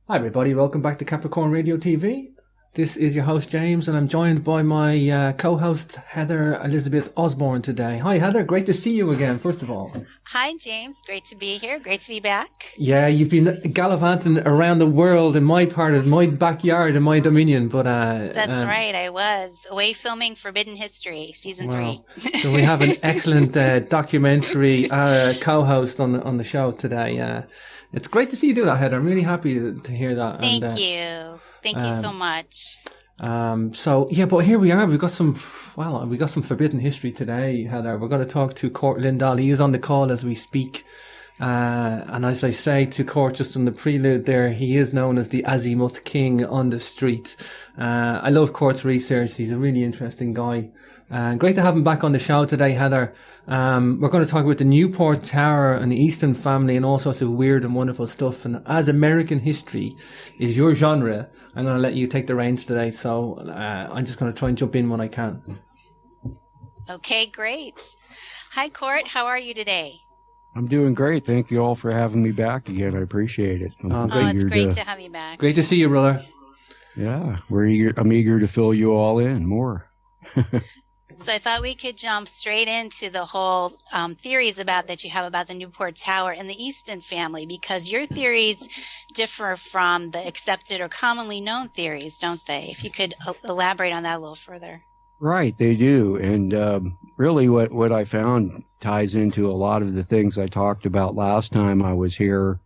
Hi everybody, welcome back to Capricorn Radio TV. This is your host James and I'm joined by my co-host Heather Elizabeth Osborn today. Hi Heather, great to see you again first of all. Hi James, great to be here, great to be back. Yeah, you've been gallivanting around the world in my part of my backyard in my dominion, but That's right, I was away filming Forbidden History season 3. So we have an excellent documentary co-host on the show today. It's great to see you do that, Heather. I'm really happy to hear that. Thank you so much. But here we are. We've got some forbidden history today, Heather. We're going to talk to Cort Lindahl. He is on the call as we speak. And as I say to Cort just in the prelude there, he is known as the Azimuth King on the street. I love Cort's research. He's a really interesting guy. Great to have him back on the show today, Heather. We're going to talk about the Newport Tower and the Easton family and all sorts of weird and wonderful stuff. And as American history is your genre, I'm going to let you take the reins today. So I'm just going to try and jump in when I can. Okay, great. Hi, Cort. How are you today? I'm doing great. Thank you all for having me back again. I appreciate it. It's great to have you back. Great to see you, brother. Yeah, I'm eager to fill you all in more. So I thought we could jump straight into the whole theories that you have about the Newport Tower and the Easton family, because your theories differ from the accepted or commonly known theories, don't they? If you could elaborate on that a little further. Right, they do. And really what I found ties into a lot of the things I talked about last time I was here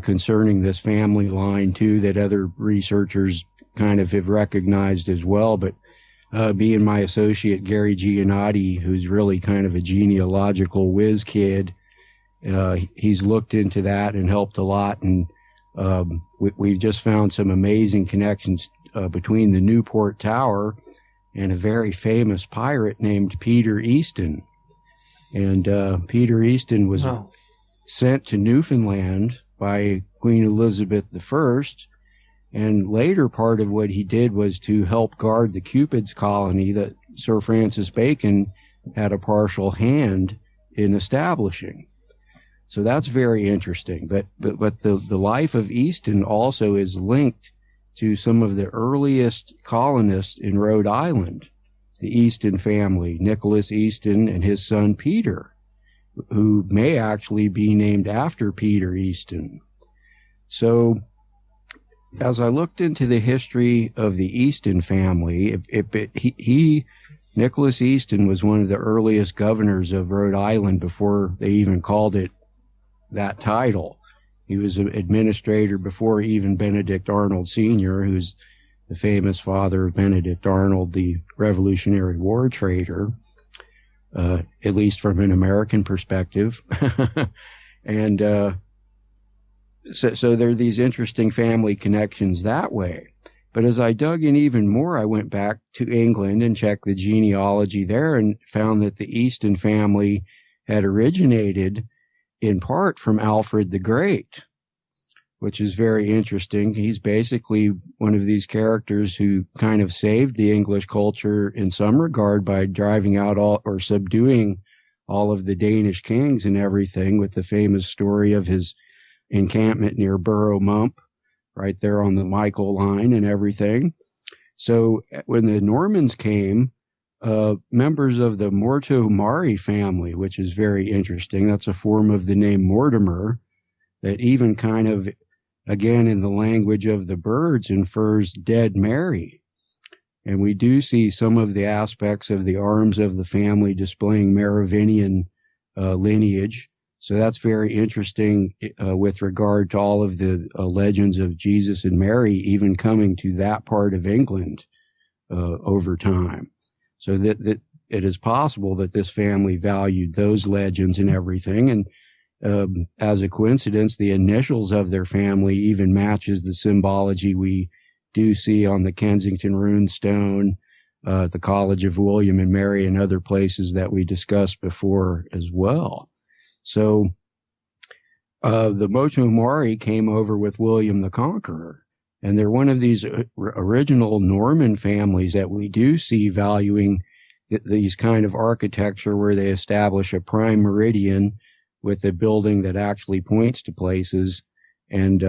concerning this family line, too, that other researchers kind of have recognized as well. But being my associate, Gary Giannotti, who's really kind of a genealogical whiz kid, he's looked into that and helped a lot. And we've just found some amazing connections between the Newport Tower and a very famous pirate named Peter Easton. And Peter Easton was sent to Newfoundland by Queen Elizabeth I. And later part of what he did was to help guard the Cupid's colony that Sir Francis Bacon had a partial hand in establishing. So that's very interesting. But the life of Easton also is linked to some of the earliest colonists in Rhode Island, the Easton family, Nicholas Easton and his son Peter, who may actually be named after Peter Easton. So as I looked into the history of the Easton family, Nicholas Easton was one of the earliest governors of Rhode Island before they even called it that title. He was an administrator before even Benedict Arnold Sr., who's the famous father of Benedict Arnold, the Revolutionary War trader, at least from an American perspective. And So there are these interesting family connections that way. But as I dug in even more, I went back to England and checked the genealogy there and found that the Easton family had originated in part from Alfred the Great, which is very interesting. He's basically one of these characters who kind of saved the English culture in some regard by driving out or subduing all of the Danish kings and everything, with the famous story of his encampment near Burrow Mump, right there on the Michael line and everything. So when the Normans came, members of the Morto Mari family, which is very interesting, that's a form of the name Mortimer, that even kind of, again, in the language of the birds, infers dead Mary. And we do see some of the aspects of the arms of the family displaying Merovingian lineage. So that's very interesting with regard to all of the legends of Jesus and Mary, even coming to that part of England over time. So that it is possible that this family valued those legends and everything. And as a coincidence, the initials of their family even matches the symbology we do see on the Kensington rune stone, the College of William and Mary, and other places that we discussed before as well. So the Motu Mori came over with William the Conqueror, and they're one of these original Norman families that we do see valuing these kind of architecture where they establish a prime meridian with a building that actually points to places. And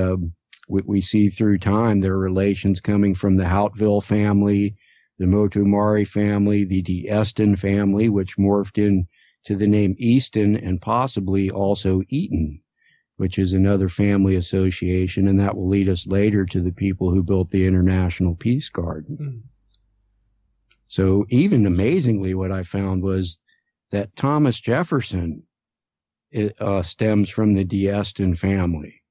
we see through time their relations coming from the Hautville family, the Motomari family, the Easton family, which morphed into the name Easton, and possibly also Eaton, which is another family association, and that will lead us later to the people who built the International Peace Garden. Mm. So even amazingly, what I found was that Thomas Jefferson stems from the Easton family.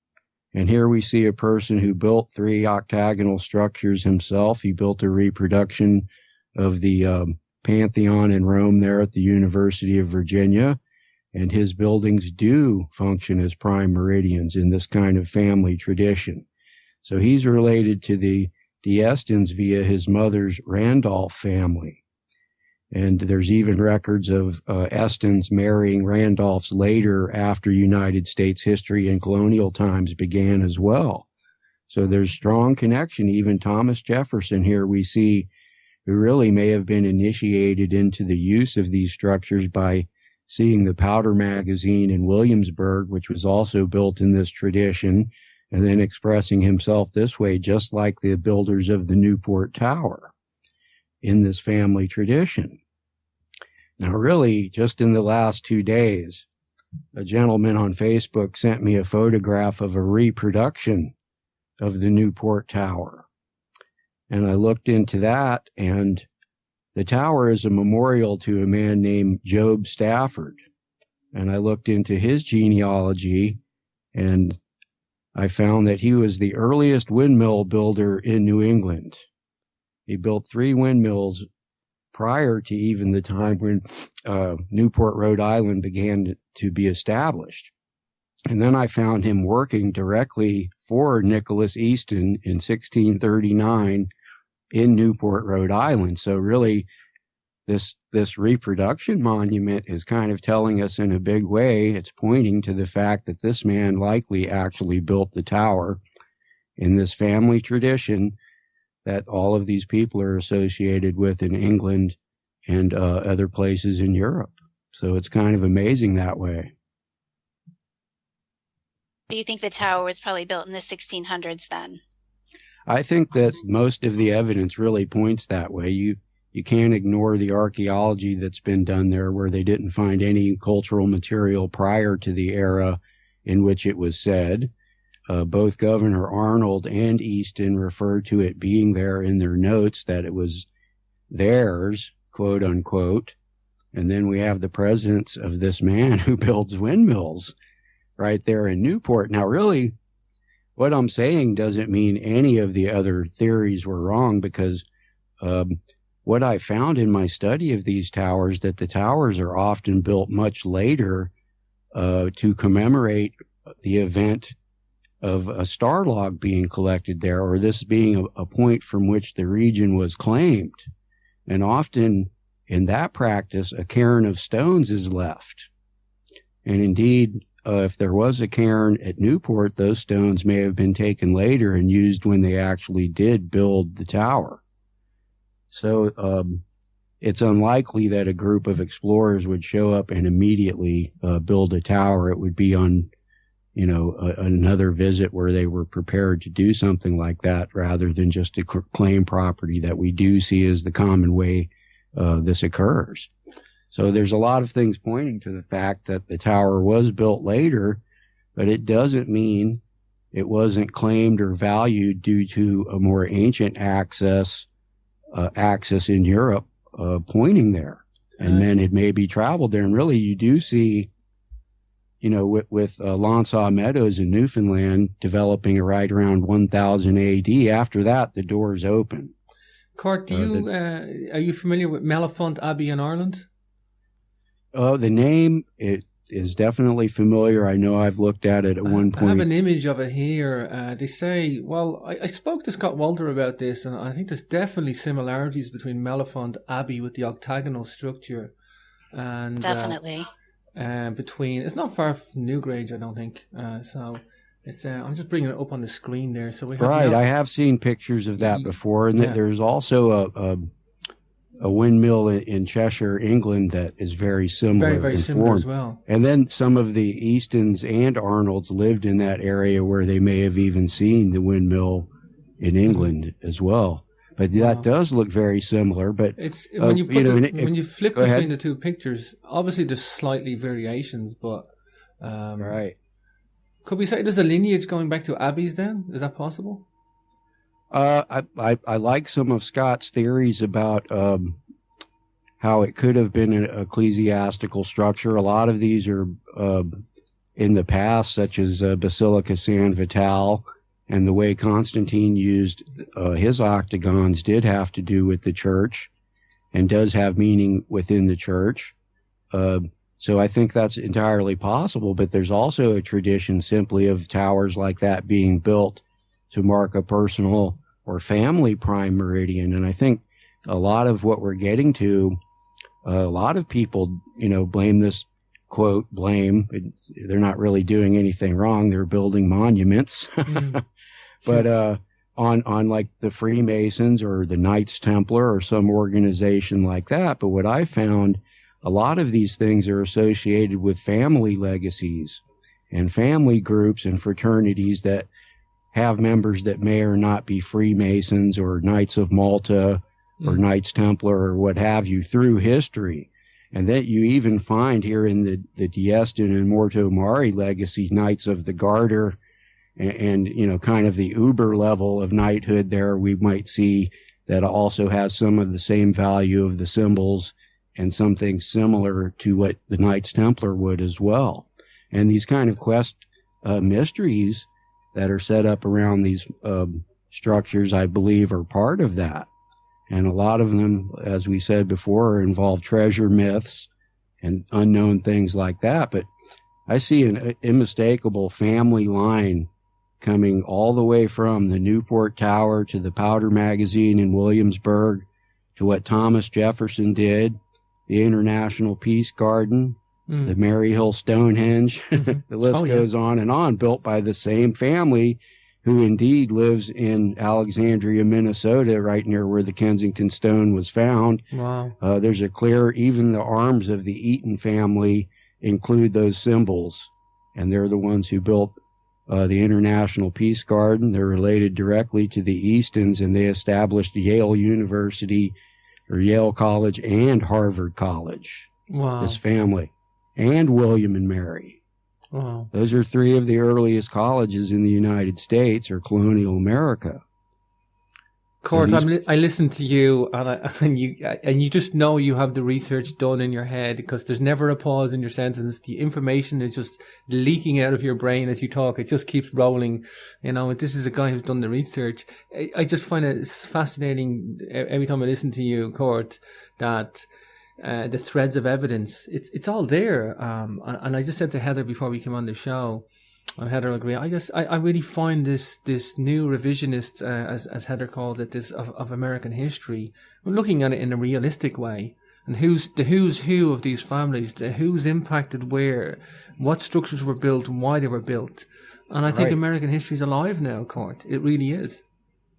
And here we see a person who built 3 octagonal structures himself. He built a reproduction of the Pantheon in Rome there at the University of Virginia. And his buildings do function as prime meridians in this kind of family tradition. So he's related to the Eastons via his mother's Randolph family. And there's even records of Estons marrying Randolphs later after United States history and colonial times began as well. So there's strong connection. Even Thomas Jefferson here we see, who really may have been initiated into the use of these structures by seeing the powder magazine in Williamsburg, which was also built in this tradition, and then expressing himself this way, just like the builders of the Newport Tower in this family tradition. Now, really, just in the last 2 days, a gentleman on Facebook sent me a photograph of a reproduction of the Newport Tower. And I looked into that, and the tower is a memorial to a man named Job Stafford. And I looked into his genealogy, and I found that he was the earliest windmill builder in New England. He built 3 windmills prior to even the time when Newport, Rhode Island began to be established. And then I found him working directly for Nicholas Easton in 1639 in Newport, Rhode Island. So really, this reproduction monument is kind of telling us in a big way, it's pointing to the fact that this man likely actually built the tower in this family tradition that all of these people are associated with in England and other places in Europe. So it's kind of amazing that way. Do you think the tower was probably built in the 1600s then? I think that most of the evidence really points that way. You can't ignore the archaeology that's been done there, where they didn't find any cultural material prior to the era in which it was said. Both Governor Arnold and Easton referred to it being there in their notes, that it was theirs, quote unquote. And then we have the presence of this man who builds windmills right there in Newport. Now, really, what I'm saying doesn't mean any of the other theories were wrong, because what I found in my study of these towers, that the towers are often built much later to commemorate the event of a star log being collected there, or this being a point from which the region was claimed. And often in that practice, a cairn of stones is left. And indeed, if there was a cairn at Newport, those stones may have been taken later and used when they actually did build the tower. So it's unlikely that a group of explorers would show up and immediately build a tower. It would be on another visit where they were prepared to do something like that, rather than just to claim property that we do see as the common way this occurs. So there's a lot of things pointing to the fact that the tower was built later, but it doesn't mean it wasn't claimed or valued due to a more ancient axis in Europe pointing there. And men had maybe traveled there. And really, you do see, with Lonshaw Meadows in Newfoundland developing right around 1000 AD. After that, the doors open. Cort, are you familiar with Mellifont Abbey in Ireland? The name, it is definitely familiar. I know I've looked at it at one point. I have an image of it here. They say, I spoke to Scott Walter about this, and I think there's definitely similarities between Mellifont Abbey with the octagonal structure. And definitely. It's not far from Newgrange, I don't think. So it's, I'm just bringing it up on the screen there. So we have I have seen pictures of that before, and there's also a windmill in Cheshire, England, that is very similar. Very, very in similar form. as well. And then some of the Eastons and Arnolds lived in that area where they may have even seen the windmill in England as well. But that does look very similar. But it's when you when you flip between ahead. the two pictures, obviously there's slightly variations, but Right. could we say there's a lineage going back to abbeys? Then is that possible? I like some of Scott's theories about how it could have been an ecclesiastical structure. A lot of these are in the past, such as Basilica San Vital, and the way Constantine used his octagons did have to do with the church and does have meaning within the church. So I think that's entirely possible, but there's also a tradition simply of towers like that being built to mark a personal or family prime meridian. And I think a lot of what we're getting to, a lot of people, blame this, quote, blame. They're not really doing anything wrong. They're building monuments. But on like the Freemasons or the Knights Templar or some organization like that. But what I found, a lot of these things are associated with family legacies and family groups and fraternities that have members that may or not be Freemasons or Knights of Malta or Knights Templar or what have you through history. And that you even find here in the D'Easton and Morto Mari legacy, Knights of the Garter and kind of the uber level of knighthood there, we might see that also has some of the same value of the symbols and something similar to what the Knights Templar would as well. And these kind of quest mysteries that are set up around these structures, I believe, are part of that. And a lot of them, as we said before, involve treasure myths and unknown things like that. But I see an unmistakable family line coming all the way from the Newport Tower to the Powder Magazine in Williamsburg to what Thomas Jefferson did, the International Peace Garden, the Maryhill Stonehenge. The list goes on, built by the same family who indeed lives in Alexandria, Minnesota, right near where the Kensington Stone was found. Wow. There's a clear, even the arms of the Eaton family include those symbols, and they're the ones who built the International Peace Garden. They're related directly to the Eastons, and they established Yale University or Yale College and Harvard College. Wow. This family. And William and Mary. Wow. Those are three of the earliest colleges in the United States or colonial America. Cort, I listen to you, and you just know you have the research done in your head, because there's never a pause in your sentence. The information is just leaking out of your brain as you talk. It just keeps rolling. This is a guy who's done the research. I just find it fascinating every time I listen to you, Cort, that the threads of evidence, it's all there. And I just said to Heather before we came on the show, and Heather will agree, I really find this new revisionist, as Heather calls it, this of American history, looking at it in a realistic way, and the who's who of these families, the who's impacted where, what structures were built and why they were built. And I think American history is alive now, Cort. It really is.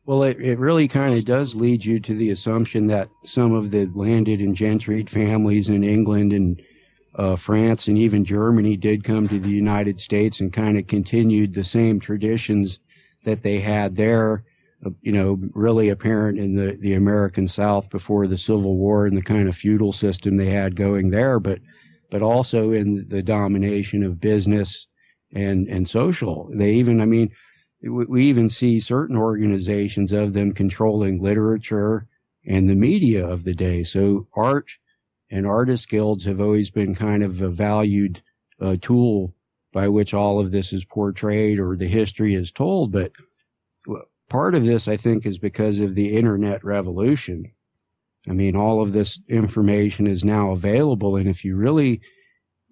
Well, it really kind of does lead you to the assumption that some of the landed and gentried families in England and France and even Germany did come to the United States and kind of continued the same traditions that they had there, really apparent in the American South before the Civil War and the kind of feudal system they had going there, but also in the domination of business and social. They even, we even see certain organizations of them controlling literature and the media of the day. So art and artist guilds have always been kind of a valued tool by which all of this is portrayed or the history is told. But part of this, I think, is because of the internet revolution. All of this information is now available. And if you really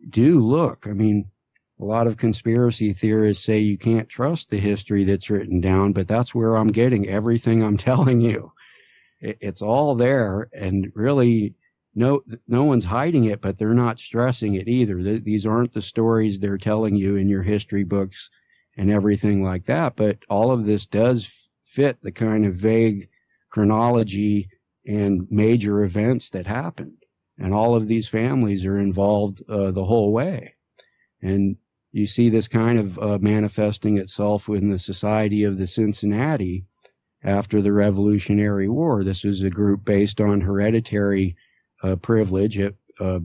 do look, a lot of conspiracy theorists say you can't trust the history that's written down, but that's where I'm getting everything I'm telling you. It's all there, and really no one's hiding it, but they're not stressing it either. These aren't the stories they're telling you in your history books and everything like that, but all of this does fit the kind of vague chronology and major events that happened. And all of these families are involved the whole way. And you see this kind of manifesting itself in the Society of the Cincinnati after the Revolutionary War. This was a group based on hereditary privilege,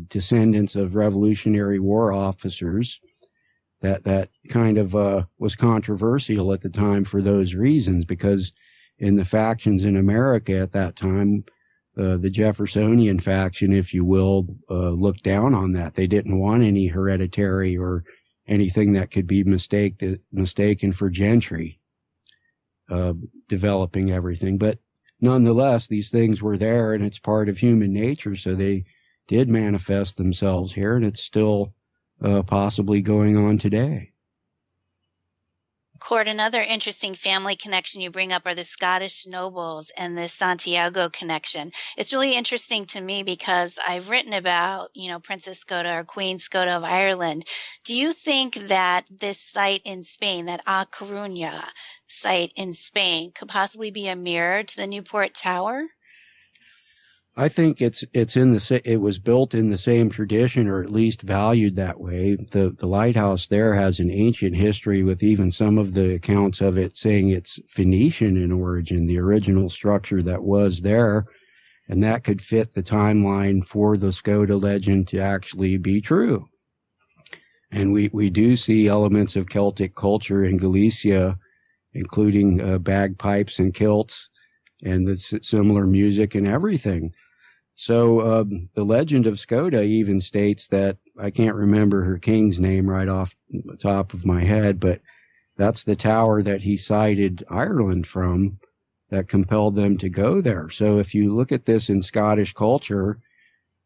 descendants of Revolutionary War officers. That kind of was controversial at the time for those reasons, because in the factions in America at that time, the Jeffersonian faction, if you will, looked down on that. They didn't want any hereditary or anything that could be mistaken for gentry developing everything. But nonetheless, these things were there, and it's part of human nature, so they did manifest themselves here, and it's still possibly going on today. Cort, another interesting family connection you bring up are the Scottish nobles and the Santiago connection. It's really interesting to me because I've written about, Princess Scota or Queen Scota of Ireland. Do you think that this site in Spain, that A Coruña site in Spain, could possibly be a mirror to the Newport Tower? I think it was built in the same tradition, or at least valued that way. The lighthouse there has an ancient history, with even some of the accounts of it saying it's Phoenician in origin, the original structure that was there, and that could fit the timeline for the Scota legend to actually be true. And we do see elements of Celtic culture in Galicia, including bagpipes and kilts and the similar music and everything. So the legend of Scota even states that, I can't remember her king's name right off the top of my head, but that's the tower that he cited Ireland from that compelled them to go there. So if you look at this in Scottish culture,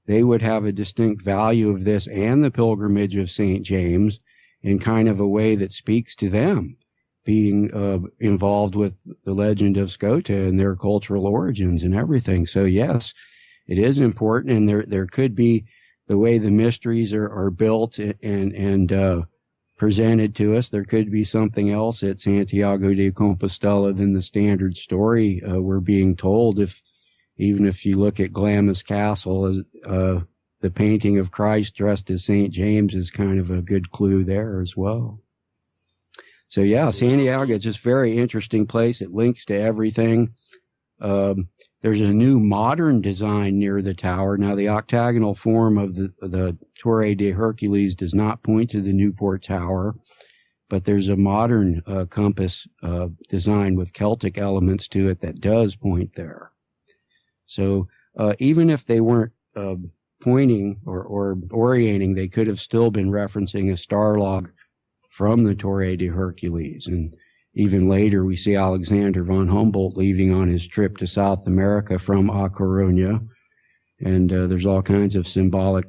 they would have a distinct value of this and the pilgrimage of St. James in kind of a way that speaks to them, being involved with the legend of Scota and their cultural origins and everything. So yes, it is important, and there could be, the way the mysteries are built and presented to us, there could be something else at Santiago de Compostela than the standard story we're being told. Even if you look at Glamis Castle, the painting of Christ dressed as St. James is kind of a good clue there as well. So yeah, Santiago is just a very interesting place. It links to everything. There's a new modern design near the tower. Now, the octagonal form of the Torre de Hercules does not point to the Newport Tower, but there's a modern compass design with Celtic elements to it that does point there. So even if they weren't pointing or orienting, they could have still been referencing a star log from the Torre de Hercules. And even later, we see Alexander von Humboldt leaving on his trip to South America from A Coruña. And there's all kinds of symbolic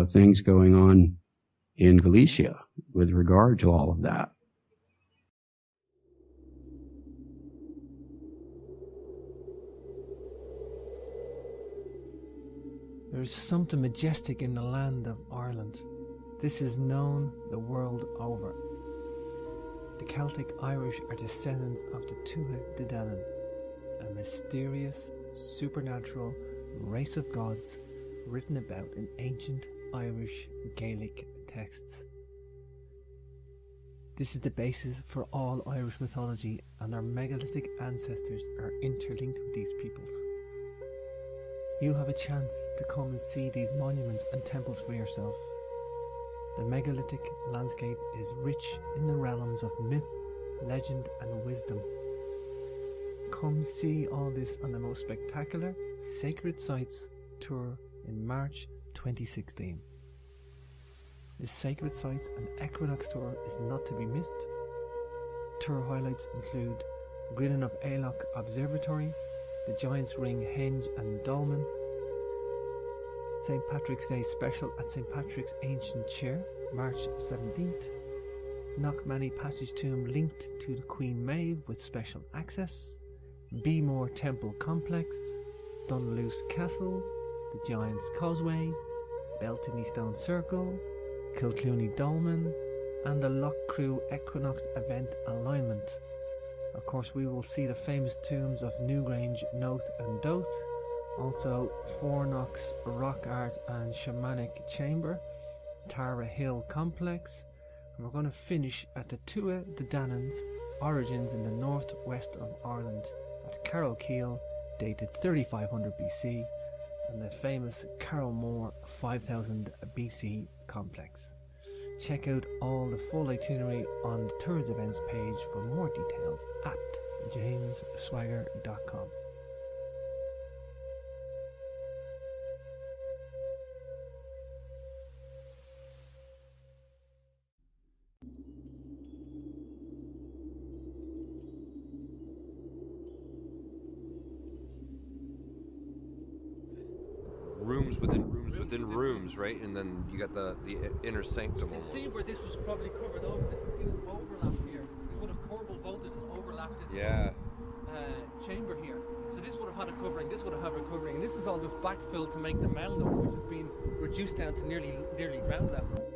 things going on in Galicia with regard to all of that. There is something majestic in the land of Ireland. This is known the world over. The Celtic Irish are descendants of the Tuatha De Danann, a mysterious, supernatural race of gods written about in ancient Irish Gaelic texts. This is the basis for all Irish mythology, and our megalithic ancestors are interlinked with these peoples. You have a chance to come and see these monuments and temples for yourself. The megalithic landscape is rich in the realms of myth, legend, and wisdom. Come see all this on the most spectacular Sacred Sites tour in March 2016. The Sacred Sites and Equinox tour is not to be missed. Tour highlights include Grillen of Ailloch Observatory, the Giant's Ring Henge and Dolmen, St. Patrick's Day Special at St. Patrick's Ancient Chair, March 17th. Knockmany Passage Tomb linked to the Queen Maeve with special access. Beemore Temple Complex, Dunluce Castle, the Giant's Causeway, Beltany Stone Circle, Kilclooney Dolmen, and the Loch Crew Equinox Event Alignment. Of course, we will see the famous tombs of Newgrange, Noath and Doath, Also, Fornox Rock Art and Shamanic Chamber, Tara Hill Complex, and we're going to finish at the Tua de Danan's origins in the northwest of Ireland at Carrowkeel, dated 3500 BC, and the famous Carrowmore 5000 BC complex. Check out all the full itinerary on the tours events page for more details at jamesswagger.com. Rooms, right? And then you got the inner sanctum. You can see where this was probably covered over. See this overlap here. It would have corbel vaulted and overlapped this chamber here. So this would have had a covering. This would have had a covering. And this is all just backfilled to make the mound up, which has been reduced down to nearly ground level.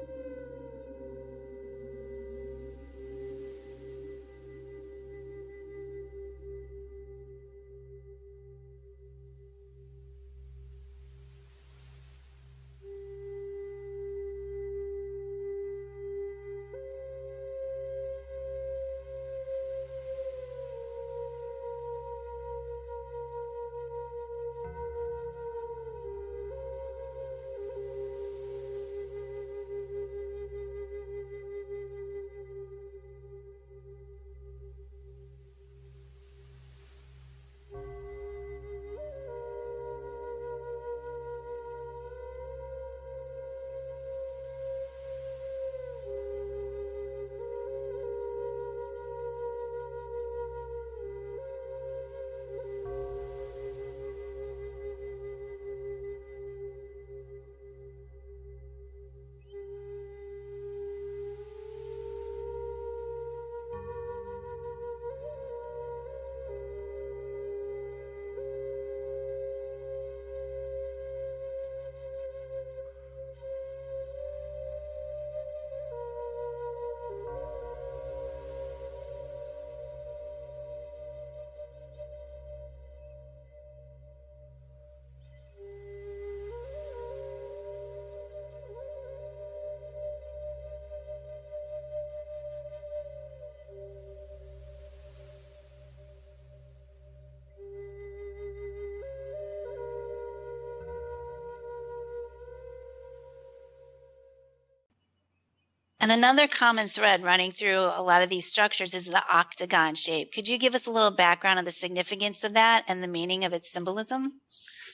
And another common thread running through a lot of these structures is the octagon shape. Could you give us a little background on the significance of that and the meaning of its symbolism?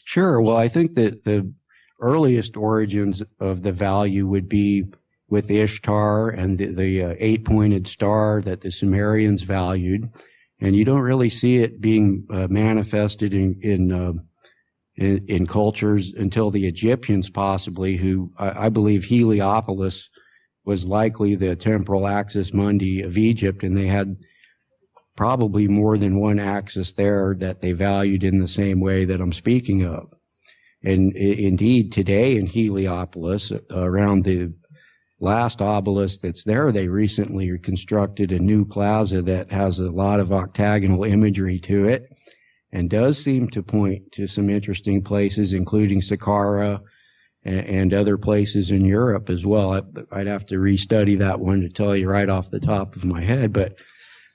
Sure. Well, I think that the earliest origins of the value would be with Ishtar and the eight-pointed star that the Sumerians valued. And you don't really see it being manifested in cultures until the Egyptians, possibly, who I believe Heliopolis was likely the temporal axis mundi of Egypt, and they had probably more than one axis there that they valued in the same way that I'm speaking of. And indeed, today in Heliopolis, around the last obelisk that's there, they recently reconstructed a new plaza that has a lot of octagonal imagery to it and does seem to point to some interesting places, including Saqqara and other places in Europe as well. I'd have to restudy that one to tell you right off the top of my head, but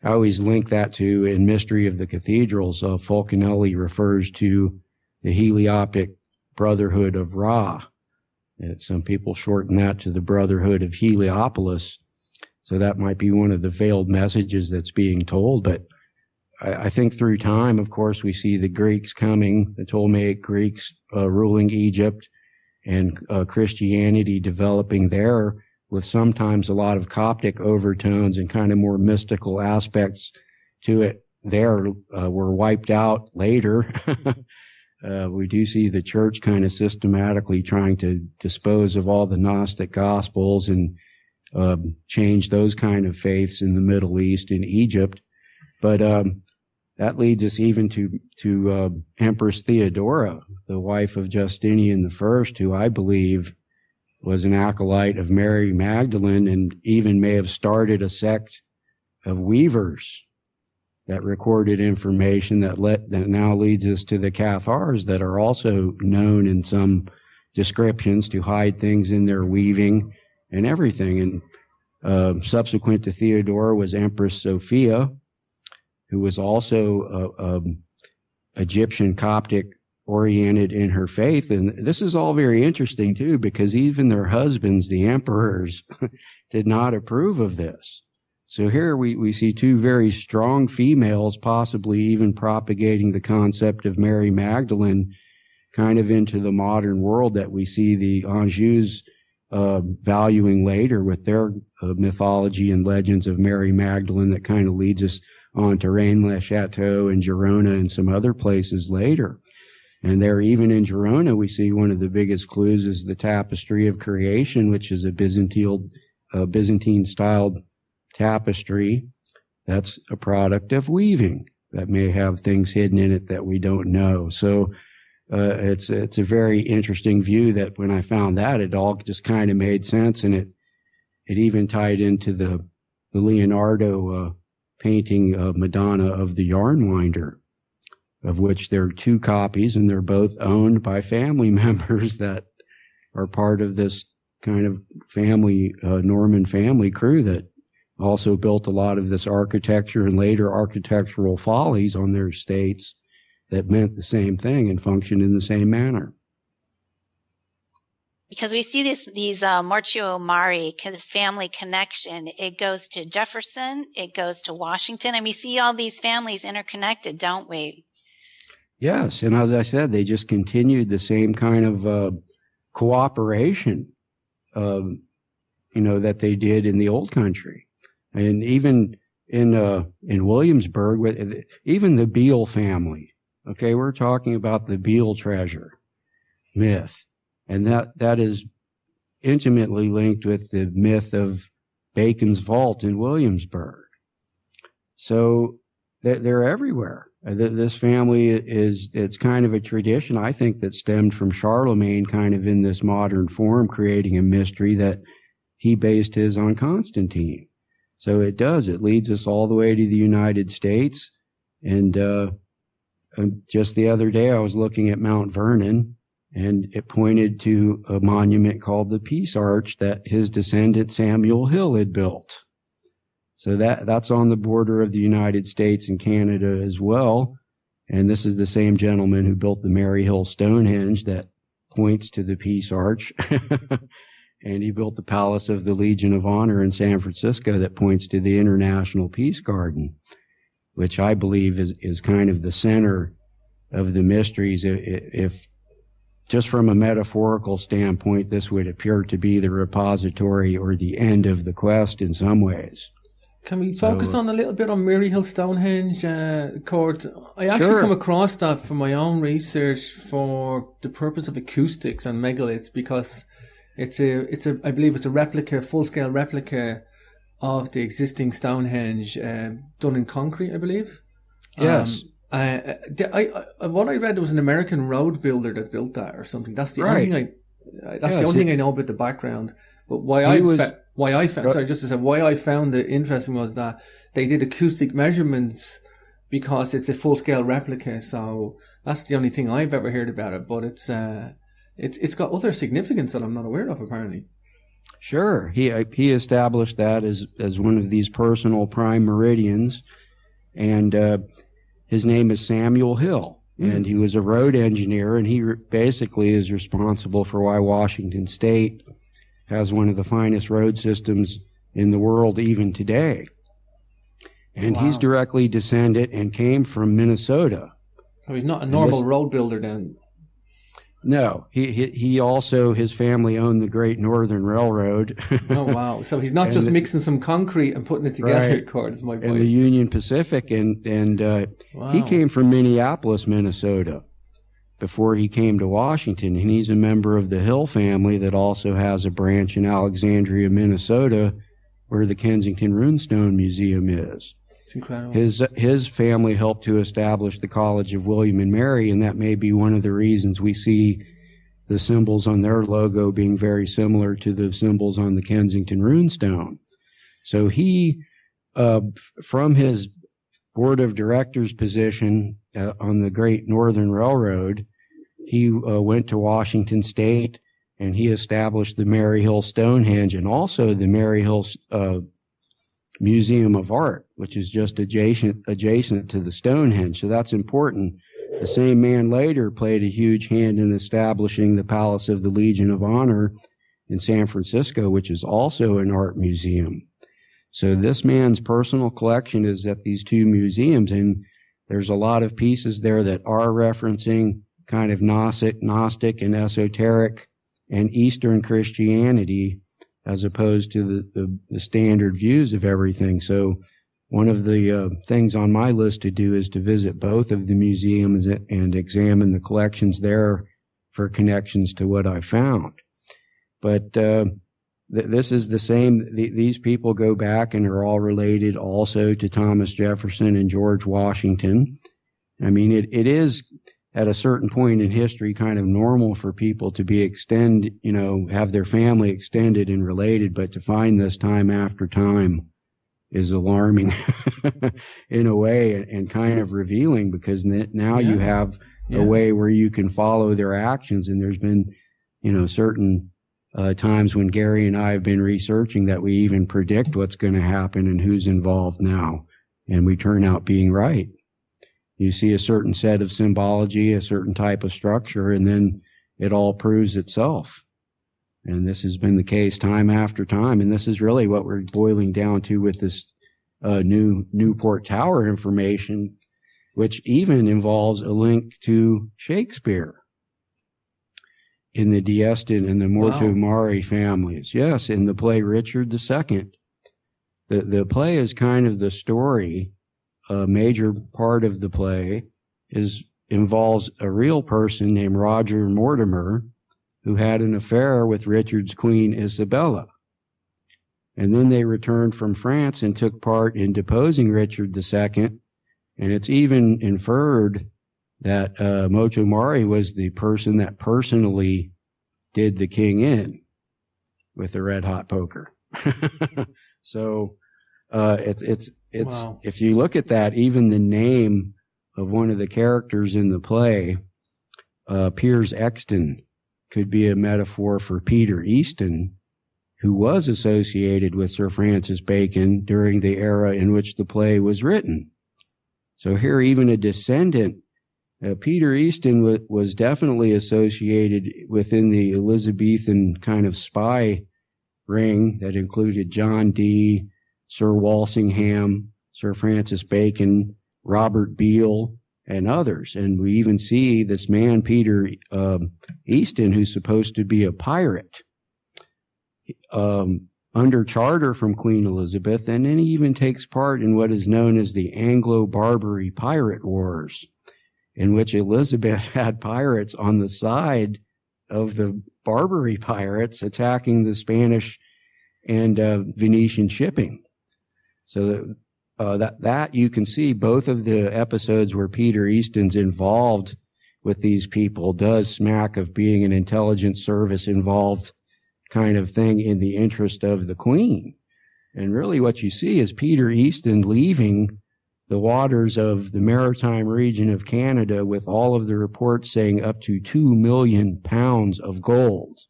I always link that to, in Mystery of the Cathedrals, Fulcanelli refers to the Heliopic Brotherhood of Ra. Some people shorten that to the Brotherhood of Heliopolis. So that might be one of the veiled messages that's being told. But I think through time, of course, we see the Greeks coming, the Ptolemaic Greeks ruling Egypt, and Christianity developing there, with sometimes a lot of Coptic overtones and kind of more mystical aspects to it there, were wiped out later. We do see the church kind of systematically trying to dispose of all the Gnostic Gospels and change those kind of faiths in the Middle East and Egypt. But that leads us even to Empress Theodora, the wife of Justinian I, who I believe was an acolyte of Mary Magdalene and even may have started a sect of weavers. that recorded information that now leads us to the Cathars that are also known in some descriptions to hide things in their weaving and everything. And subsequent to Theodora was Empress Sophia, who was also Egyptian Coptic oriented in her faith. And this is all very interesting too, because even their husbands, the emperors, did not approve of this. So here we see two very strong females possibly even propagating the concept of Mary Magdalene kind of into the modern world that we see the Anjous valuing later with their mythology and legends of Mary Magdalene that kind of leads us on to Rennes-le-Château and Girona and some other places later. And there, even in Girona, we see one of the biggest clues is the Tapestry of Creation, which is a Byzantine-styled tapestry that's a product of weaving that may have things hidden in it that we don't know. So it's a very interesting view that when I found that, it all just kind of made sense, and it even tied into the Leonardo painting of Madonna of the Yarn Winder, of which there are two copies, and they're both owned by family members that are part of this kind of family, Norman family crew that also built a lot of this architecture and later architectural follies on their estates that meant the same thing and functioned in the same manner. Because we see these Mortuo Mari, this family connection. It goes to Jefferson, it goes to Washington, and we see all these families interconnected, don't we? Yes, and as I said, they just continued the same kind of cooperation, that they did in the old country. And even in Williamsburg, even the Beale family, okay, we're talking about the Beale treasure myth. And that is intimately linked with the myth of Bacon's vault in Williamsburg. So they're everywhere. This family it's kind of a tradition, I think, that stemmed from Charlemagne kind of in this modern form, creating a mystery that he based his on Constantine. So it leads us all the way to the United States. And just the other day, I was looking at Mount Vernon, and it pointed to a monument called the Peace Arch that his descendant Samuel Hill had built. So that's on the border of the United States and Canada as well. And this is the same gentleman who built the Maryhill Stonehenge that points to the Peace Arch. And he built the Palace of the Legion of Honor in San Francisco that points to the International Peace Garden, which I believe is kind of the center of the mysteries. If just from a metaphorical standpoint, this would appear to be the repository or the end of the quest in some ways. Can we focus on a little bit on Maryhill Stonehenge, Cort? I actually come across that from my own research for the purpose of acoustics and megaliths, because I believe it's a replica, full-scale replica of the existing Stonehenge, done in concrete, I believe. Yes. What I read, there was an American road builder that built that or something. That's the only thing the only thing I know about the background. But why I found it interesting was that they did acoustic measurements because it's a full-scale replica. So that's the only thing I've ever heard about it. But it's got other significance that I'm not aware of, apparently. Sure. He established that as one of these personal prime meridians, and his name is Samuel Hill, and he was a road engineer, and he basically is responsible for why Washington State has one of the finest road systems in the world even today. And he's directly descended and came from Minnesota. So he's not a normal road builder then? No, he also, his family owned the Great Northern Railroad. Oh, wow. So he's not just mixing some concrete and putting it together, Cort, is my point. And the Union Pacific, and he came from Minneapolis, Minnesota, before he came to Washington, and he's a member of the Hill family that also has a branch in Alexandria, Minnesota, where the Kensington Runestone Museum is. It's incredible. His family helped to establish the College of William and Mary, and that may be one of the reasons we see the symbols on their logo being very similar to the symbols on the Kensington Runestone. So he, from his board of directors position on the Great Northern Railroad, he went to Washington State, and he established the Maryhill Stonehenge and also the Maryhill Museum of Art, which is just adjacent to the Stonehenge. So that's important. The same man later played a huge hand in establishing the Palace of the Legion of Honor in San Francisco, which is also an art museum. So this man's personal collection is at these two museums, and there's a lot of pieces there that are referencing kind of Gnostic and esoteric and Eastern Christianity, as opposed to the standard views of everything. So one of the things on my list to do is to visit both of the museums and examine the collections there for connections to what I found. But this is the same. These people go back and are all related also to Thomas Jefferson and George Washington. I mean, it is at a certain point in history kind of normal for people to be have their family extended and related, but to find this time after time is alarming in a way, and kind of revealing, because now you have a way where you can follow their actions. And there's been, certain times when Gary and I have been researching that we even predict what's going to happen and who's involved now, and we turn out being right. You see a certain set of symbology, a certain type of structure, and then it all proves itself. And this has been the case time after time. And this is really what we're boiling down to with this new Newport Tower information, which even involves a link to Shakespeare in the Easton and the Mortomari families. Yes, in the play Richard II. The play is kind of the story. A major part of the play involves a real person named Roger Mortimer, who had an affair with Richard's queen Isabella. And then they returned from France and took part in deposing Richard II. And it's even inferred that Motomari was the person that personally did the king in with the red hot poker. So it's wow. If you look at that, even the name of one of the characters in the play, Piers Exton, could be a metaphor for Peter Easton, who was associated with Sir Francis Bacon during the era in which the play was written. So here, even a descendant, Peter Easton was definitely associated within the Elizabethan kind of spy ring that included John Dee, Sir Walsingham, Sir Francis Bacon, Robert Beale, and others. And we even see this man, Peter Easton, who's supposed to be a pirate, under charter from Queen Elizabeth, and then he even takes part in what is known as the Anglo-Barbary Pirate Wars, in which Elizabeth had pirates on the side of the Barbary pirates attacking the Spanish and Venetian shipping. So that you can see both of the episodes where Peter Easton's involved with these people does smack of being an intelligence service involved kind of thing in the interest of the Queen. And really what you see is Peter Easton leaving the waters of the maritime region of Canada with all of the reports saying up to 2 million pounds of gold,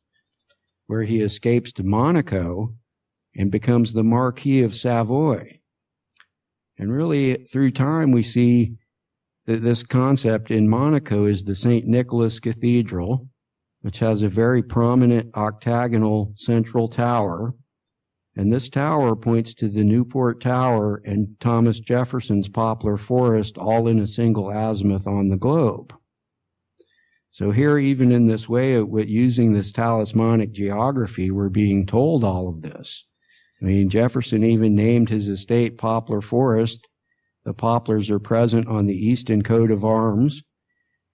where he escapes to Monaco and becomes the Marquis of Savoy. And really, through time, we see that this concept in Monaco is the St. Nicholas Cathedral, which has a very prominent octagonal central tower. And this tower points to the Newport Tower and Thomas Jefferson's Poplar Forest, all in a single azimuth on the globe. So here, even in this way, with using this talismanic geography, we're being told all of this. I mean, Jefferson even named his estate Poplar Forest. The poplars are present on the Easton coat of arms,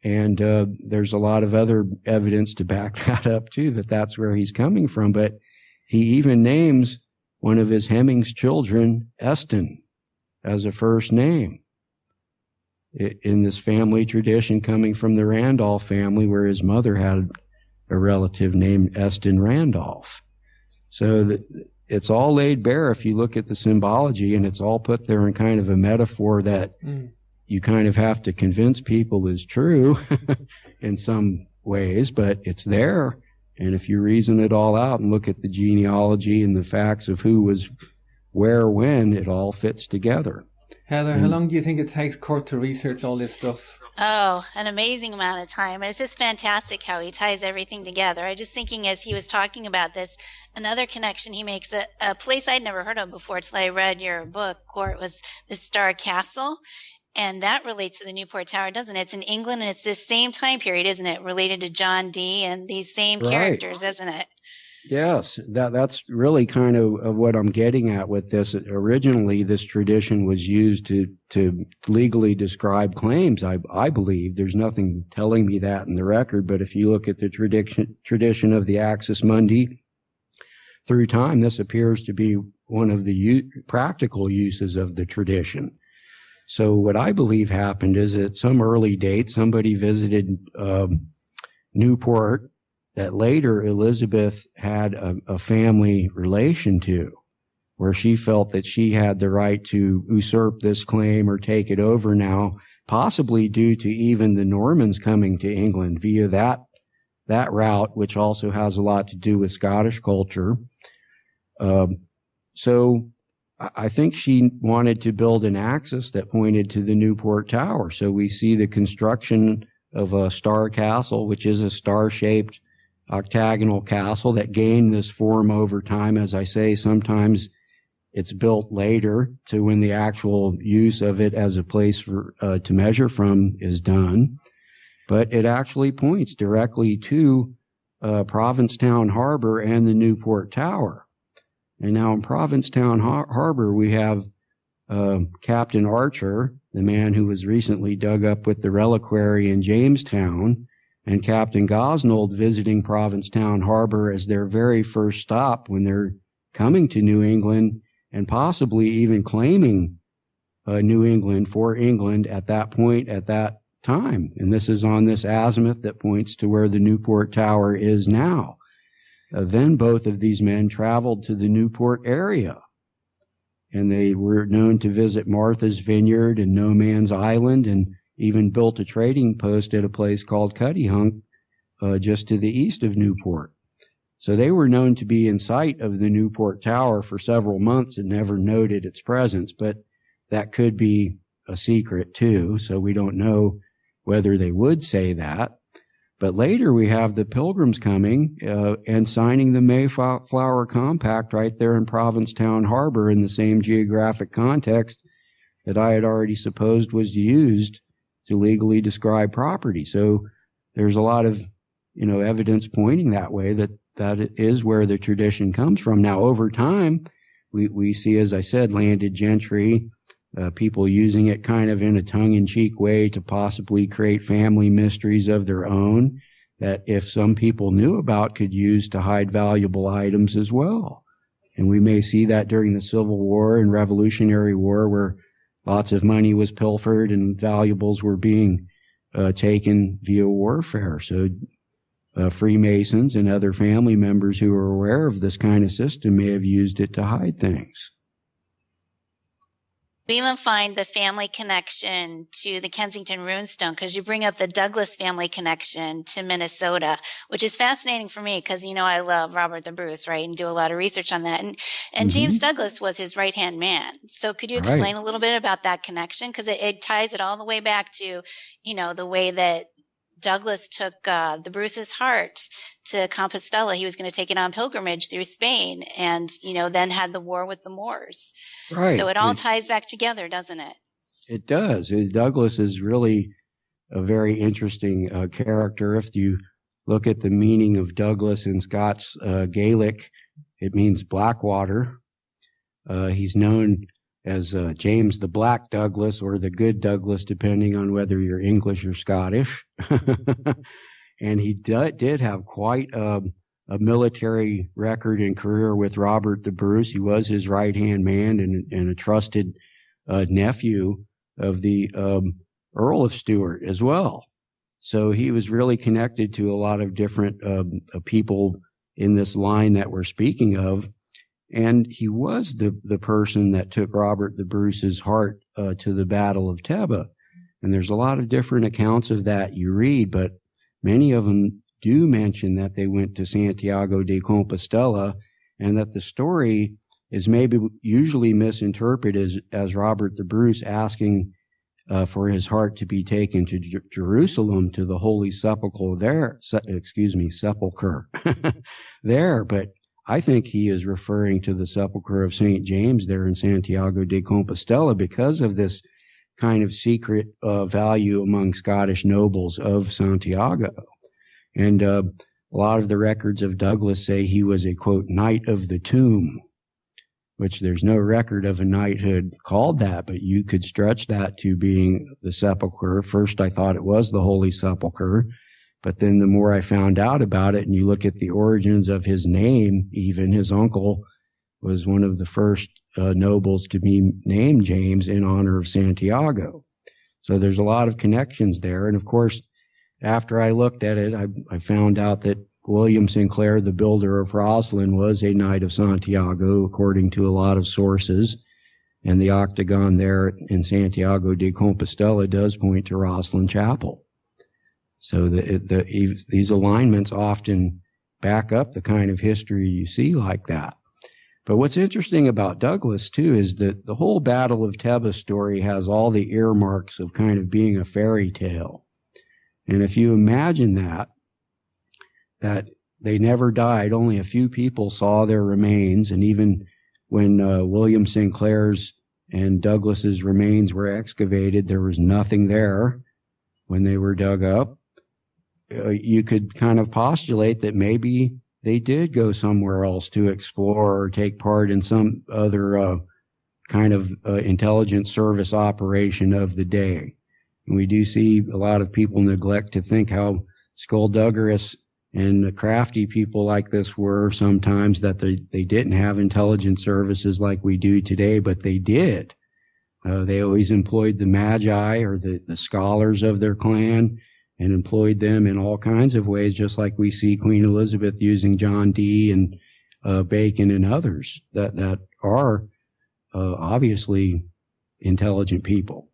and there's a lot of other evidence to back that up, too, that that's where he's coming from. But he even names one of his Hemmings children, Easton, as a first name in this family tradition coming from the Randolph family, where his mother had a relative named Easton Randolph. So it's all laid bare if you look at the symbology, and it's all put there in kind of a metaphor that you kind of have to convince people is true in some ways, but it's there. And if you reason it all out and look at the genealogy and the facts of who was where, when, it all fits together. Heather, how long do you think it takes Cort to research all this stuff? Oh, an amazing amount of time. And it's just fantastic how he ties everything together. I just thinking as he was talking about this, another connection he makes, a place I'd never heard of before till I read your book, Cort, was the Star Castle. And that relates to the Newport Tower, doesn't it? It's in England, and it's this same time period, isn't it? Related to John Dee and these same characters, isn't it? Yes, that's really kind of what I'm getting at with this. Originally, this tradition was used to legally describe claims, I believe. There's nothing telling me that in the record, but if you look at the tradition of the Axis Mundi, through time, this appears to be one of the practical uses of the tradition. So what I believe happened is at some early date, somebody visited Newport that later Elizabeth had a family relation to, where she felt that she had the right to usurp this claim or take it over now, possibly due to even the Normans coming to England via that route, which also has a lot to do with Scottish culture. So I think she wanted to build an axis that pointed to the Newport Tower. So we see the construction of a star castle, which is a star-shaped octagonal castle that gained this form over time. As I say, sometimes it's built later to when the actual use of it as a place for to measure from is done. But it actually points directly to Provincetown Harbor and the Newport Tower. And now in Provincetown Harbor, we have Captain Archer, the man who was recently dug up with the reliquary in Jamestown, and Captain Gosnold visiting Provincetown Harbor as their very first stop when they're coming to New England and possibly even claiming New England for England at that point, at that time. And this is on this azimuth that points to where the Newport Tower is now. Then both of these men traveled to the Newport area, and they were known to visit Martha's Vineyard and No Man's Island, and even built a trading post at a place called Cuttyhunk, just to the east of Newport. So they were known to be in sight of the Newport Tower for several months and never noted its presence, but that could be a secret too, so we don't know whether they would say that. But later we have the Pilgrims coming and signing the Mayflower Compact right there in Provincetown Harbor in the same geographic context that I had already supposed was used to legally describe property. So there's a lot of, evidence pointing that way that it is where the tradition comes from. Now, over time, we see, as I said, landed gentry, people using it kind of in a tongue-in-cheek way to possibly create family mysteries of their own that if some people knew about could use to hide valuable items as well. And we may see that during the Civil War and Revolutionary War where lots of money was pilfered and valuables were being taken via warfare. So Freemasons and other family members who are aware of this kind of system may have used it to hide things. We even find the family connection to the Kensington runestone because you bring up the Douglas family connection to Minnesota, which is fascinating for me because, I love Robert the Bruce, right, and do a lot of research on that. And James Douglas was his right-hand man. So could you explain a little bit about that connection? Because it ties it all the way back to, the way that Douglas took the Bruce's heart to Compostela. He was going to take it on pilgrimage through Spain and, then had the war with the Moors. Right. So it all ties back together, doesn't it? It does. Douglas is really a very interesting character. If you look at the meaning of Douglas in Scots Gaelic, it means Blackwater. He's known as James the Black Douglas or the Good Douglas, depending on whether you're English or Scottish. And he did have quite a military record and career with Robert the Bruce. He was his right-hand man and a trusted nephew of the Earl of Stuart as well. So he was really connected to a lot of different people in this line that we're speaking of. And he was the person that took Robert the Bruce's heart to the Battle of Teba. And there's a lot of different accounts of that you read, but many of them do mention that they went to Santiago de Compostela, and that the story is maybe usually misinterpreted as Robert the Bruce asking for his heart to be taken to Jerusalem, to the Holy Sepulchre there, sepulchre there. But I think he is referring to the sepulchre of St. James there in Santiago de Compostela because of this kind of secret value among Scottish nobles of Santiago. And a lot of the records of Douglas say he was a, quote, knight of the tomb, which there's no record of a knighthood called that, but you could stretch that to being the sepulchre. First, I thought it was the Holy Sepulchre, but then the more I found out about it, and you look at the origins of his name, even his uncle was one of the first nobles to be named James in honor of Santiago. So there's a lot of connections there. And of course, after I looked at it, I found out that William Sinclair, the builder of Rosslyn, was a knight of Santiago, according to a lot of sources. And the octagon there in Santiago de Compostela does point to Rosslyn Chapel. So these alignments often back up the kind of history you see like that. But what's interesting about Douglas, too, is that the whole Battle of Teba story has all the earmarks of kind of being a fairy tale. And if you imagine that they never died, only a few people saw their remains, and even when William Sinclair's and Douglas's remains were excavated, there was nothing there when they were dug up. You could kind of postulate that maybe they did go somewhere else to explore or take part in some other kind of intelligence service operation of the day. And we do see a lot of people neglect to think how skullduggerous and crafty people like this were sometimes, that they didn't have intelligence services like we do today, but they did. They always employed the magi or the scholars of their clan, and employed them in all kinds of ways, just like we see Queen Elizabeth using John Dee and Bacon and others that are obviously intelligent people.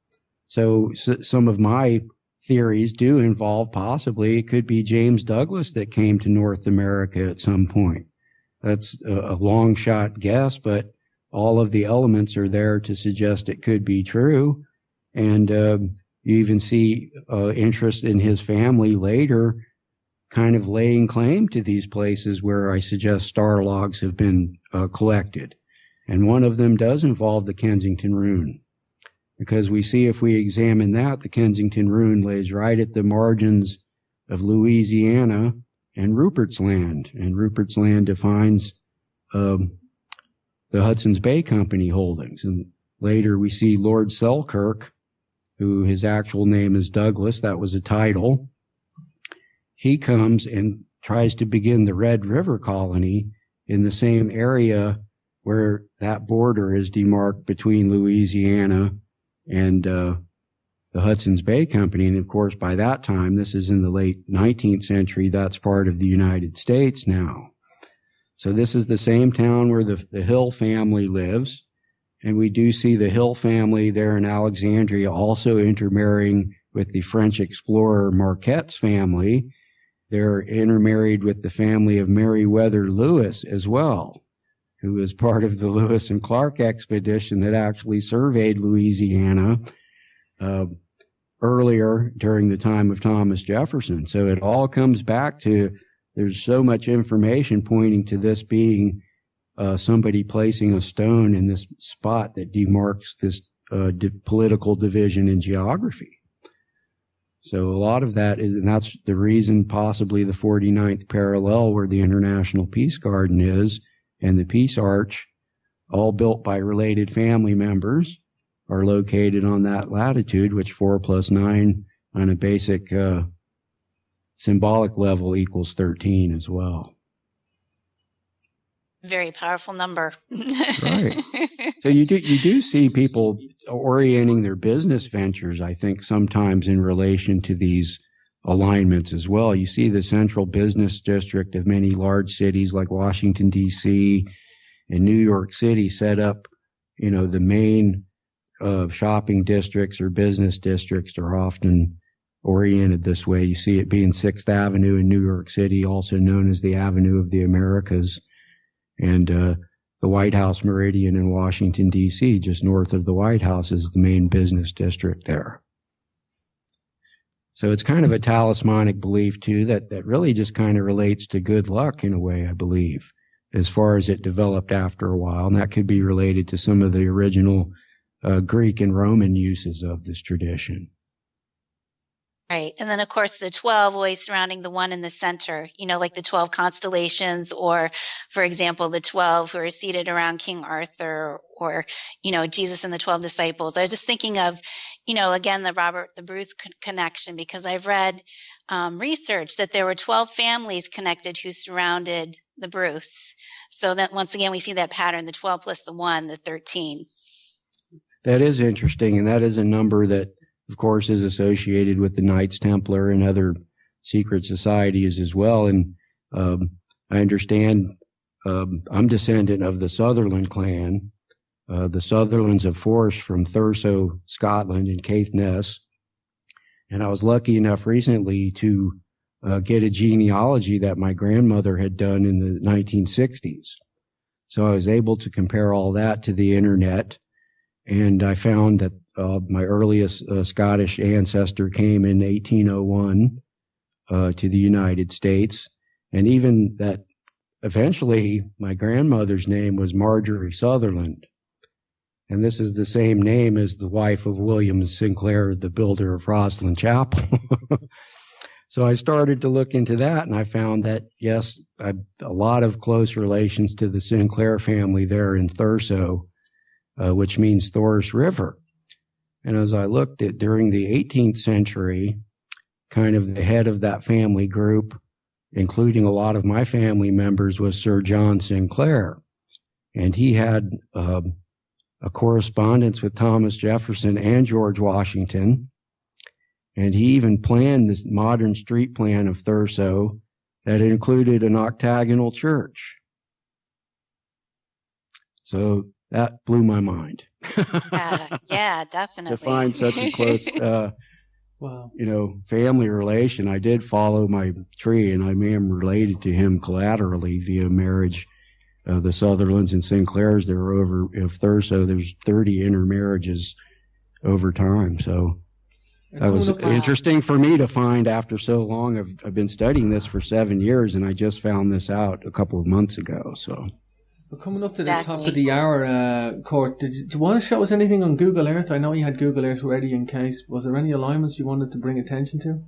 So some of my theories do involve possibly it could be James Douglas that came to North America at some point. That's a long shot guess, but all of the elements are there to suggest it could be true. And you even see interest in his family later kind of laying claim to these places where I suggest star logs have been collected. And one of them does involve the Kensington Rune, because we see if we examine that, the Kensington Rune lays right at the margins of Louisiana and Rupert's Land. And Rupert's Land defines the Hudson's Bay Company holdings. And later we see Lord Selkirk, who his actual name is Douglas, that was a title. He comes and tries to begin the Red River Colony in the same area where that border is demarked between Louisiana and the Hudson's Bay Company. And of course, by that time, this is in the late 19th century, that's part of the United States now. So this is the same town where the Hill family lives. And we do see the Hill family there in Alexandria also intermarrying with the French explorer Marquette's family. They're intermarried with the family of Meriwether Lewis as well, who was part of the Lewis and Clark expedition that actually surveyed Louisiana earlier during the time of Thomas Jefferson. So it all comes back to, there's so much information pointing to this being somebody placing a stone in this spot that demarks this political division in geography. So a lot of that is, and that's the reason possibly the 49th parallel where the International Peace Garden is, and the Peace Arch, all built by related family members, are located on that latitude, which 4 + 9 on a basic symbolic level equals 13 as well. Very powerful number. Right. So you do see people orienting their business ventures, I think, sometimes in relation to these alignments as well. You see the central business district of many large cities like Washington, D.C., in New York City set up, the main shopping districts or business districts are often oriented this way. You see it being 6th Avenue in New York City, also known as the Avenue of the Americas, and the White House Meridian in Washington, D.C., just north of the White House, is the main business district there. So it's kind of a talismanic belief, too, that really just kind of relates to good luck in a way, I believe, as far as it developed after a while. And that could be related to some of the original Greek and Roman uses of this tradition. Right. And then, of course, the 12 always surrounding the one in the center, like the 12 constellations, or, for example, the 12 who are seated around King Arthur, or, Jesus and the 12 disciples. I was just thinking of, again, the Robert the Bruce connection, because I've read research that there were 12 families connected who surrounded the Bruce. So that once again, we see that pattern, the 12 plus the 1, the 13. That is interesting. And that is a number that, of course, is associated with the Knights Templar and other secret societies as well. And I understand I'm descendant of the Sutherland clan. The Sutherlands of Force from Thurso, Scotland, and Caithness. And I was lucky enough recently to get a genealogy that my grandmother had done in the 1960s. So I was able to compare all that to the internet. And I found that my earliest Scottish ancestor came in 1801 to the United States. And even that eventually my grandmother's name was Marjorie Sutherland. And this is the same name as the wife of William Sinclair, the builder of Rosslyn Chapel. So I started to look into that, and I found that, yes, a lot of close relations to the Sinclair family there in Thurso, which means Thor's River. And as I looked at during the 18th century, kind of the head of that family group, including a lot of my family members, was Sir John Sinclair. And he had a correspondence with Thomas Jefferson and George Washington. And he even planned this modern street plan of Thurso that included an octagonal church. So that blew my mind. Yeah, definitely. To find such a close, wow, family relation. I did follow my tree, and I am related to him collaterally via marriage. The Sutherlands and Sinclairs, there were of Thurso, there's 30 intermarriages over time. So that was interesting for me to find after so long. I've been studying this for 7 years, and I just found this out a couple of months ago. So we're coming up to the top of the hour, Cort. Do you want to show us anything on Google Earth? I know you had Google Earth ready in case. Was there any alignments you wanted to bring attention to?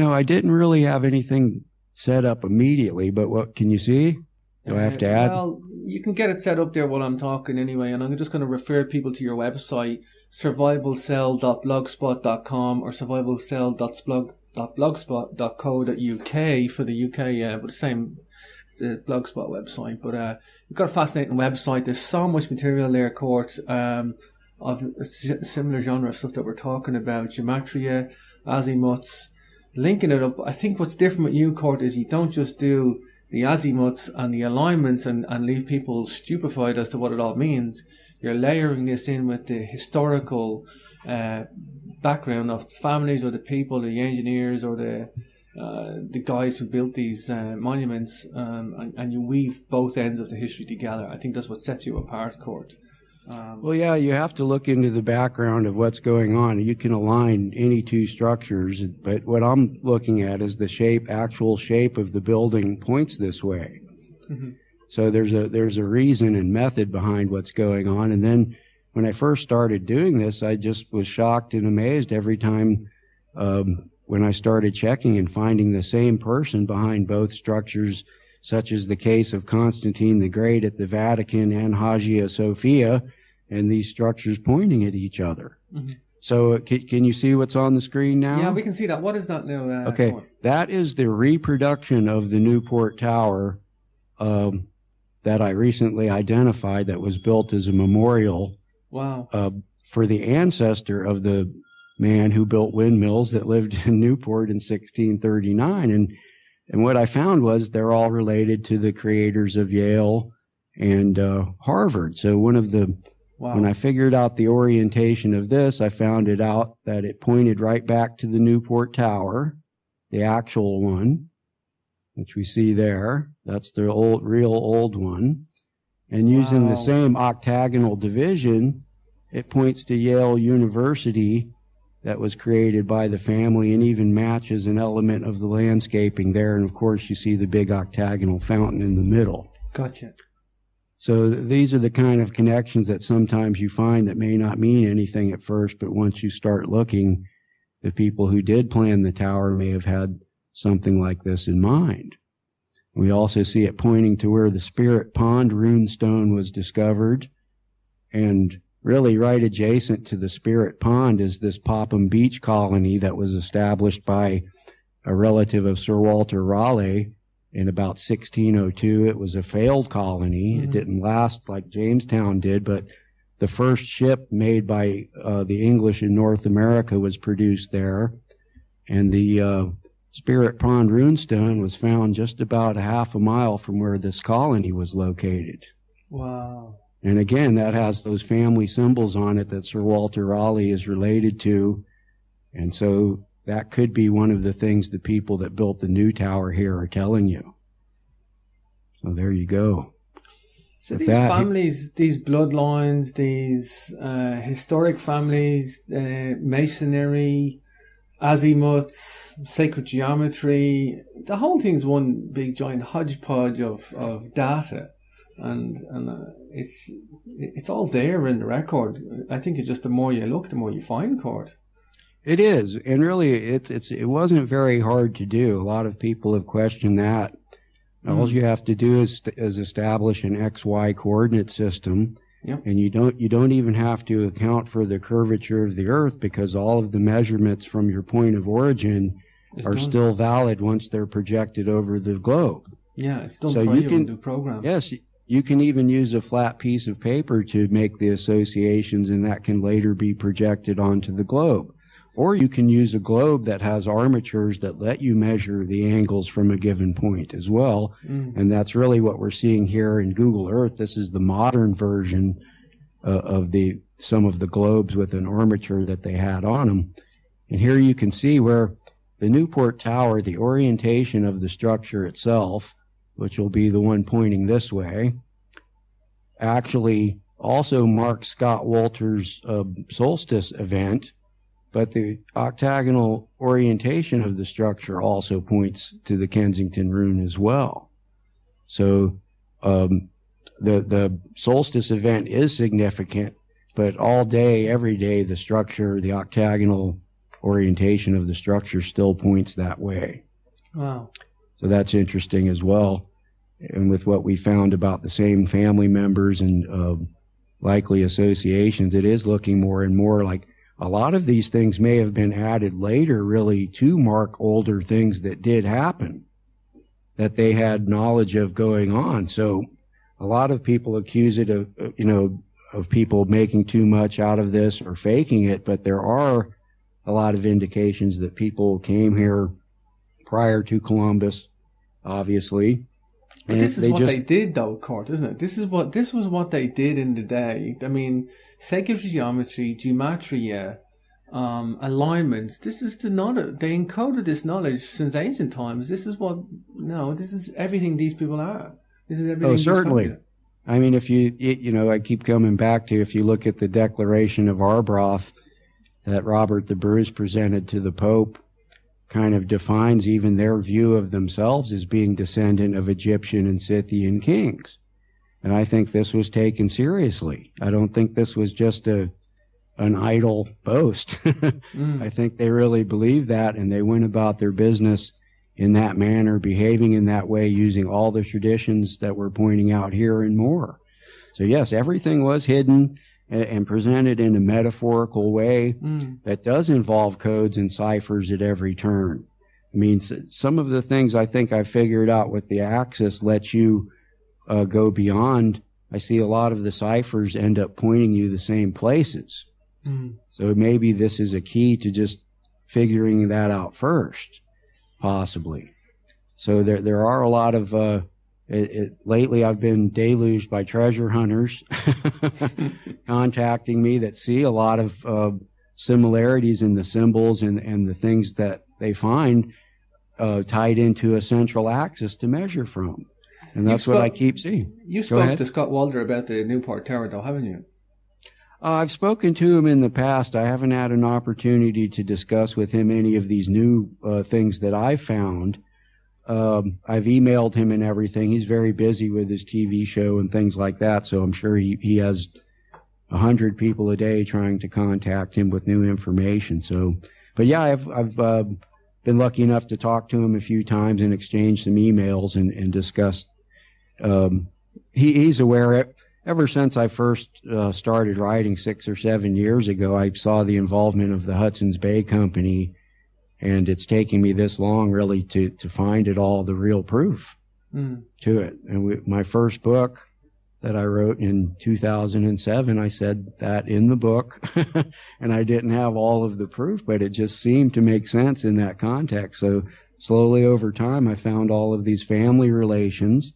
I didn't really have anything set up immediately, but what can you see? Do I have to add? Well, you can get it set up there while I'm talking anyway, and I'm just going to refer people to your website, survivalcell.blogspot.com or survivalcell.blogspot.co.uk for the UK, but the same, it's a Blogspot website. But you've got a fascinating website. There's so much material there, Cort, of a similar genre of stuff that we're talking about, gematria, azimuths, linking it up. I think what's different with you, Cort, is you don't just do the azimuths and the alignments and leave people stupefied as to what it all means. You're layering this in with the historical background of the families or the people, the engineers or the guys who built these monuments, and you weave both ends of the history together. I think that's what sets you apart, Cort. Well, yeah, you have to look into the background of what's going on. You can align any two structures, but what I'm looking at is the actual shape of the building points this way. Mm-hmm. So there's a reason and method behind what's going on. And then when I first started doing this, I just was shocked and amazed every time when I started checking and finding the same person behind both structures, such as the case of Constantine the Great at the Vatican and Hagia Sophia, and these structures pointing at each other. Mm-hmm. So can you see what's on the screen now? Yeah, we can see that. What is that now? Okay, that is the reproduction of the Newport Tower that I recently identified that was built as a memorial. Wow. For the ancestor of the man who built windmills that lived in Newport in 1639. And what I found was they're all related to the creators of Yale and Harvard. So one of the when I figured out the orientation of this, I found it out that it pointed right back to the Newport Tower, the actual one, which we see there. That's the real old one. And using the same octagonal division, it points to Yale University that was created by the family and even matches an element of the landscaping there. And of course, you see the big octagonal fountain in the middle. Gotcha. So these are the kind of connections that sometimes you find that may not mean anything at first, but once you start looking, the people who did plan the tower may have had something like this in mind. We also see it pointing to where the Spirit Pond runestone was discovered, and really right adjacent to the Spirit Pond is this Popham Beach colony that was established by a relative of Sir Walter Raleigh in about 1602. It was a failed colony. It didn't last like Jamestown did, but the first ship made by the English in North America was produced there. And the Spirit Pond runestone was found just about a half a mile from where this colony was located. Wow. And again, that has those family symbols on it that Sir Walter Raleigh is related to. And so that could be one of the things the people that built the new tower here are telling you. So there you go. So these families, these bloodlines, these historic families, masonry, azimuths, sacred geometry, the whole thing's one big giant hodgepodge of data. And it's all there in the record. I think it's just the more you look, the more you find, Cort. It is, and really, it wasn't very hard to do. A lot of people have questioned that. All you have to do is establish an XY coordinate system, and you don't even have to account for the curvature of the Earth, because all of the measurements from your point of origin are still valid once they're projected over the globe. Yeah, it's done so for you can do programs. Yes, you can even use a flat piece of paper to make the associations, and that can later be projected onto the globe. Or you can use a globe that has armatures that let you measure the angles from a given point as well. And that's really what we're seeing here in Google Earth. This is the modern version of some of the globes with an armature that they had on them. And here you can see where the Newport Tower, the orientation of the structure itself, which will be the one pointing this way, actually also marks Scott Wolter's solstice event. But the octagonal orientation of the structure also points to the Kensington rune as well. So the solstice event is significant, but all day, every day, the structure, the octagonal orientation of the structure still points that way. Wow. So that's interesting as well. And with what we found about the same family members and likely associations, it is looking more and more like a lot of these things may have been added later, really, to mark older things that did happen, that they had knowledge of going on. So a lot of people accuse it of people making too much out of this or faking it, but there are a lot of indications that people came here prior to Columbus, obviously. But this is what they did, though, Cort, isn't it? This was what they did in the day. I mean, sacred geometry, gematria, alignments. This is the knowledge. They encoded this knowledge since ancient times. This is everything these people are. This is everything. Oh, certainly. I mean, if I keep coming back to, if you look at the Declaration of Arbroath that Robert the Bruce presented to the Pope, kind of defines even their view of themselves as being descendant of Egyptian and Scythian kings. And I think this was taken seriously. I don't think this was just an idle boast. I think they really believed that, and they went about their business in that manner, behaving in that way, using all the traditions that we're pointing out here and more. So yes, everything was hidden and presented in a metaphorical way that does involve codes and ciphers at every turn. I mean, some of the things I think I figured out with the axis let you go beyond. I see a lot of the ciphers end up pointing you the same places. So maybe this is a key to just figuring that out first, possibly. So there are a lot of Lately, I've been deluged by treasure hunters contacting me that see a lot of similarities in the symbols and the things that they find tied into a central axis to measure from. And that's what I keep seeing. You spoke to Scott Walder about the Newport Tower, though, haven't you? I've spoken to him in the past. I haven't had an opportunity to discuss with him any of these new things that I found. I've emailed him and everything. He's very busy with his TV show and things like that, so I'm sure he has 100 people a day trying to contact him with new information. So, but yeah, I've been lucky enough to talk to him a few times and exchange some emails and discuss. He's aware. Ever since I first started writing 6 or 7 years ago, I saw the involvement of the Hudson's Bay Company, and it's taken me this long really to find it all, the real proof to it. And my first book that I wrote in 2007, I said that in the book, and I didn't have all of the proof, but it just seemed to make sense in that context. So slowly over time, I found all of these family relations.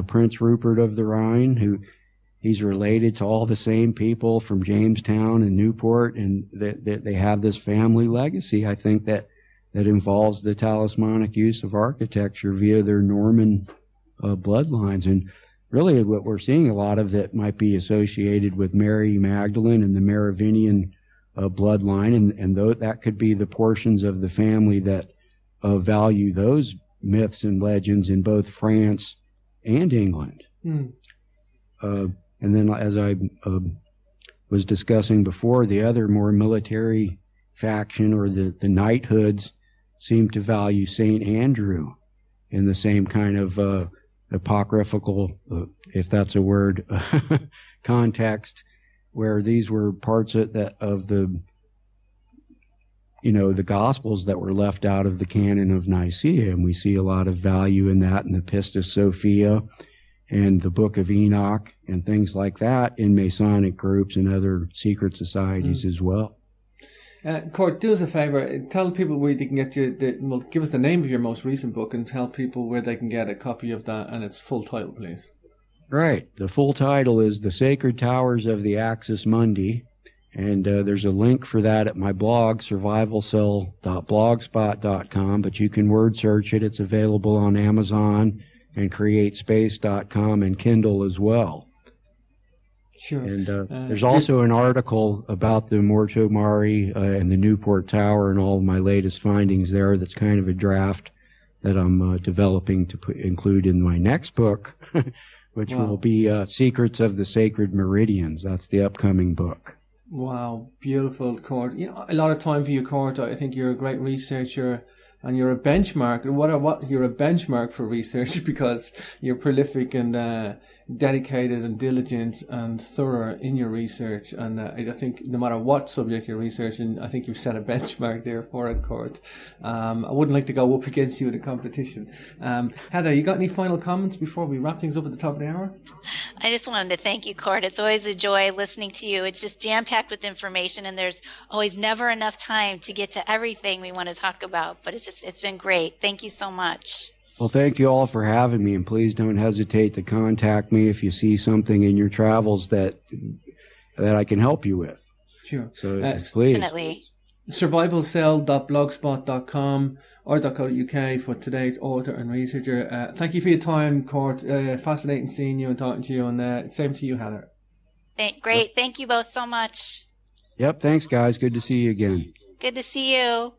Prince Rupert of the Rhine, he's related to all the same people from Jamestown and Newport, and they have this family legacy, I think, that involves the talismanic use of architecture via their Norman bloodlines. And really what we're seeing a lot of that might be associated with Mary Magdalene and the Merovingian bloodline, and that could be the portions of the family that value those myths and legends in both France and England. And then, as I was discussing before, the other more military faction, or the knighthoods, seem to value St. Andrew in the same kind of apocryphal, if that's a word, context, where these were parts of the Gospels that were left out of the canon of Nicaea, and we see a lot of value in that, in the Pistis Sophia and the Book of Enoch and things like that in Masonic groups and other secret societies as well. Cort, do us a favor, tell people where they can get give us the name of your most recent book and tell people where they can get a copy of that and its full title, please. Right. The full title is The Sacred Towers of the Axis Mundi. And there's a link for that at my blog, survivalcell.blogspot.com, but you can word search it. It's available on Amazon and createspace.com and Kindle as well. Sure. And there's also an article about the Morto Mari and the Newport Tower and all of my latest findings there. That's kind of a draft that I'm developing to include in my next book, which will be Secrets of the Sacred Meridians. That's the upcoming book. Wow, beautiful, Cort. A lot of time for you, Cort. I think you're a great researcher, and you're a benchmark. You're a benchmark for research because you're prolific and dedicated and diligent and thorough in your research. And I think no matter what subject you're researching, I think you've set a benchmark there for it, Cort. I wouldn't like to go up against you in a competition. Heather, you got any final comments before we wrap things up at the top of the hour? I just wanted to thank you, Cort. It's always a joy listening to you. It's just jam-packed with information, and there's always never enough time to get to everything we want to talk about. But it's been great. Thank you so much. Well, thank you all for having me, and please don't hesitate to contact me if you see something in your travels that I can help you with. Sure. So please. Definitely. Survivalcell.blogspot.com or .co.uk for today's author and researcher. Thank you for your time, Cort. Fascinating seeing you and talking to you, and same to you, Heather. Great. Thank you both so much. Yep. Thanks, guys. Good to see you again. Good to see you.